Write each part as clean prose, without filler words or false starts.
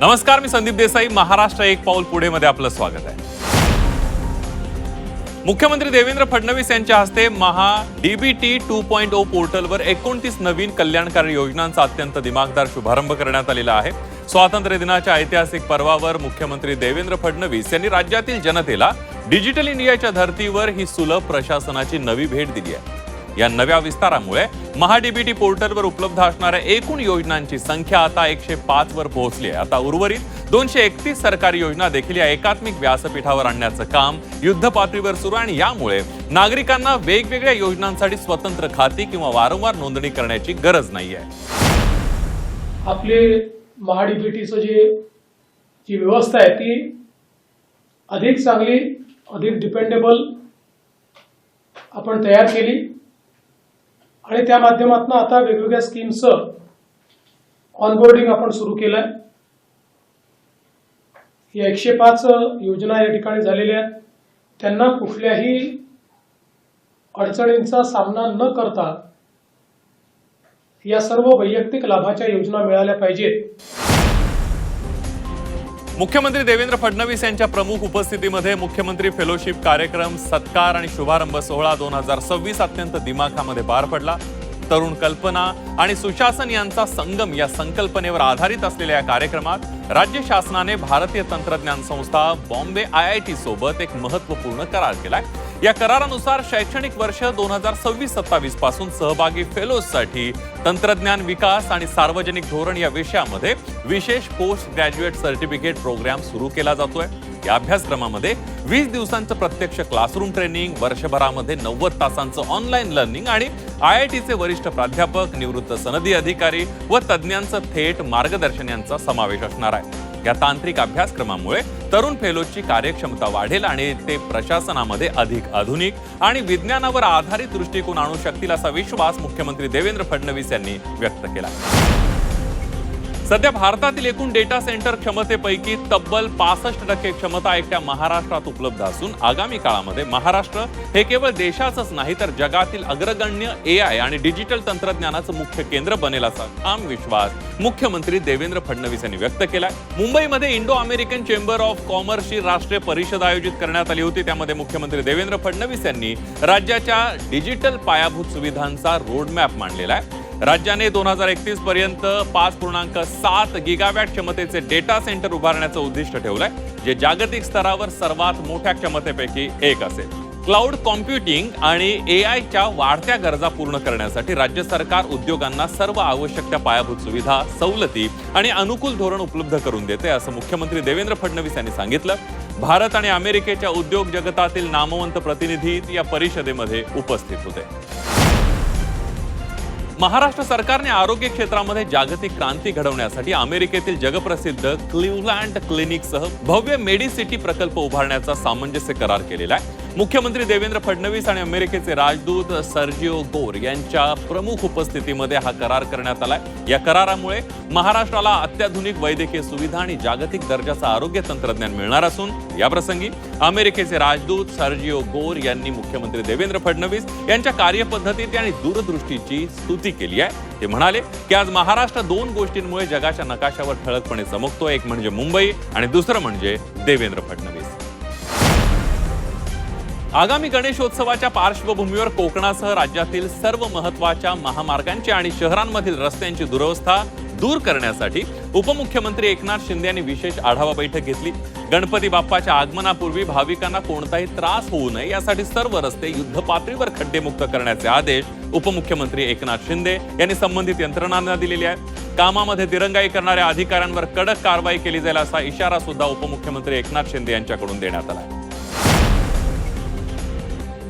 नमस्कार, मी संदीप देसाई. महाराष्ट्र एक पाऊल पुढे मध्ये आपलं स्वागत आहे. मुख्यमंत्री देवेंद्र फडणवीस यांच्या हस्ते महा डीबीटी 2.0 पोर्टलवर 29 नवीन कल्याणकारी योजनांचा अत्यंत दिमागदार शुभारंभ करण्यात आलेला आहे. स्वातंत्र्य दिनाच्या ऐतिहासिक पर्वावर मुख्यमंत्री देवेंद्र फडणवीस यांनी राज्यातील जनतेला डिजिटल इंडियाच्या धर्तीवर ही सुलभ प्रशासनाची नवी भेट दिली आहे. या नव्या विस्तारामुळे महाडीबीटी पोर्टलवर उपलब्ध असणाऱ्या एकूण योजनांची संख्या आता 105 वर पोहोचली आहे. आता उर्वरित 231 सरकारी योजना देखील या एकात्मिक व्यासपीठावर आणण्याचं काम युद्धपातळीवर सुरू आहे आणि यामुळे नागरिकांना वेगवेगळ्या योजनांसाठी स्वतंत्र खाती किंवा वारंवार नोंदणी करण्याची गरज नाहीये. आपले महाडीबीटीचं जी व्यवस्था आहे ती अधिक चांगली, अधिक डिपेंडेबल आपण तयार केली आणि त्या माध्यमातून आता वेगवेगळ्या स्कीम्सचं ऑनबोर्डिंग आपण सुरू केलंय. या 105 योजना या ठिकाणी झालेल्या आहेत. त्यांना कुठल्याही अडचणींचा सामना न करता या सर्व वैयक्तिक लाभाच्या योजना मिळाल्या पाहिजेत. मुख्यमंत्री देवेंद्र फडणवीस यांच्या प्रमुख उपस्थितीमध्ये मुख्यमंत्री फेलोशिप कार्यक्रम, सत्कार आणि शुभारंभ सोहळा 2026 अत्यंत दिमाखामध्ये पार पडला. तरुण कल्पना आणि सुशासन यांचा संगम या संकल्पनेवर आधारित असलेल्या या कार्यक्रमात राज्य शासनाने भारतीय तंत्रज्ञान संस्था बॉम्बे IIT सोबत एक महत्त्वपूर्ण करार केलाय. या करारानुसार शैक्षणिक वर्ष 2026-27 पासून सहभागी फेलोजसाठी तंत्रज्ञान विकास आणि सार्वजनिक धोरण या विषयामध्ये विशेष पोस्ट ग्रॅज्युएट सर्टिफिकेट प्रोग्राम सुरू केला जातोय. या अभ्यासक्रमामध्ये 20 दिवसांचं प्रत्यक्ष क्लासरूम ट्रेनिंग, वर्षभरामध्ये 90 तासांचं ऑनलाईन लर्निंग आणि IITचे वरिष्ठ प्राध्यापक, निवृत्त सनदी अधिकारी व तज्ज्ञांचं थेट मार्गदर्शन यांचा समावेश असणार आहे. या तांत्रिक अभ्यासक्रमामुळे तरुण फेलोजची कार्यक्षमता वाढेल आणि ते प्रशासनामध्ये अधिक आधुनिक आणि विज्ञानावर आधारित दृष्टिकोन आणू शकतील असा विश्वास मुख्यमंत्री देवेंद्र फडणवीस यांनी व्यक्त केला. सध्या भारतातील एकूण डेटा सेंटर क्षमतेपैकी तब्बल 65% क्षमता एकट्या महाराष्ट्रात उपलब्ध असून आगामी काळामध्ये महाराष्ट्र हे केवळ देशाचंच नाही तर जगातील अग्रगण्य AI आणि डिजिटल तंत्रज्ञानाचं मुख्य केंद्र बनेल असा ठाम विश्वास मुख्यमंत्री देवेंद्र फडणवीस यांनी व्यक्त केलाय. मुंबईमध्ये इंडो अमेरिकन चेंबर ऑफ कॉमर्सची राष्ट्रीय परिषद आयोजित करण्यात आली होती. त्यामध्ये मुख्यमंत्री देवेंद्र फडणवीस यांनी राज्याच्या डिजिटल पायाभूत सुविधांचा रोडमॅप मांडलेला आहे. राज्याने 2031 पर्यंत 5.7 गिगावॅट क्षमतेचे डेटा सेंटर उभारण्याचं उद्दिष्ट ठेवलंय, जे जागतिक स्तरावर सर्वात मोठ्या क्षमतेपैकी एक असेल. क्लाउड कॉम्प्युटिंग आणि AIच्या वाढत्या गरजा पूर्ण करण्यासाठी राज्य सरकार उद्योगांना सर्व आवश्यक त्या पायाभूत सुविधा, सवलती आणि अनुकूल धोरण उपलब्ध करून देते असं मुख्यमंत्री देवेंद्र फडणवीस यांनी सांगितलं. भारत आणि अमेरिकेच्या उद्योग जगतातील नामवंत प्रतिनिधी या परिषदेमध्ये उपस्थित होते. महाराष्ट्र सरकारने आरोग्य क्षेत्रामध्ये जागतिक क्रांती घडवण्यासाठी अमेरिकेतील जगप्रसिद्ध क्लिव्हलँड क्लिनिकसह भव्य मेडिसिटी प्रकल्प उभारण्याचा सामंजस्य करार केलेला आहे. मुख्यमंत्री देवेंद्र फडणवीस आणि अमेरिकेचे राजदूत सर्जिओ गोर यांच्या प्रमुख उपस्थितीमध्ये हा करार करण्यात आलाय. या करारामुळे महाराष्ट्राला अत्याधुनिक वैद्यकीय सुविधा आणि जागतिक दर्जाचं आरोग्य तंत्रज्ञान मिळणार असून याप्रसंगी अमेरिकेचे राजदूत सर्जिओ गोर यांनी मुख्यमंत्री देवेंद्र फडणवीस यांच्या कार्यपद्धतीत आणि दूरदृष्टीची स्तुती केली आहे. ते म्हणाले की आज महाराष्ट्र 2 गोष्टींमुळे जगाच्या नकाशावर ठळकपणे चमकतो. एक म्हणजे मुंबई आणि दुसरं म्हणजे देवेंद्र फडणवीस. आगामी गणेशोत्सवाच्या पार्श्वभूमीवर कोकणासह राज्यातील सर्व महत्त्वाच्या महामार्गांची आणि शहरांमधील रस्त्यांची दुरवस्था दूर करण्यासाठी उपमुख्यमंत्री एकनाथ शिंदे यांनी विशेष आढावा बैठक घेतली. गणपती बाप्पाच्या आगमनापूर्वी भाविकांना कोणताही त्रास होऊ नये यासाठी सर्व रस्ते युद्धपातळीवर खड्डेमुक्त करण्याचे आदेश उपमुख्यमंत्री एकनाथ शिंदे यांनी संबंधित यंत्रणांना दिलेले आहेत. कामामध्ये दिरंगाई करणाऱ्या अधिकाऱ्यांवर कडक कारवाई केली जाईल असा इशारा सुद्धा उपमुख्यमंत्री एकनाथ शिंदे यांच्याकडून देण्यात आला.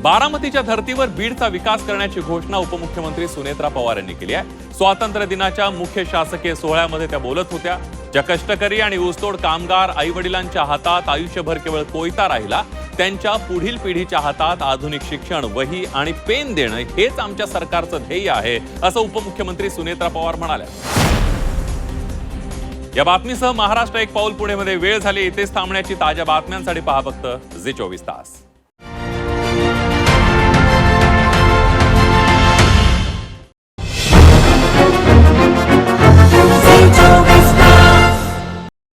बारामतीच्या धर्तीवर बीडचा विकास करण्याची घोषणा उपमुख्यमंत्री सुनेत्रा पवार यांनी केली आहे. स्वातंत्र्य दिनाच्या मुख्य शासकीय सोहळ्यामध्ये त्या बोलत होत्या. ज्या कष्टकरी आणि ऊसतोड कामगार आईवडिलांच्या हातात आयुष्यभर केवळ कोयता राहिला, त्यांच्या पुढील पिढीच्या हातात आधुनिक शिक्षण, वही आणि पेन देणं हेच आमच्या सरकारचं ध्येय आहे असं उपमुख्यमंत्री सुनेत्रा पवार म्हणाल्या. या बातमीसह महाराष्ट्र एक पाऊल पुढे मध्ये वेळ झाली. इथेच थांबण्याची. ताज्या बातम्यांसाठी पहा फक्त झी 24 तास.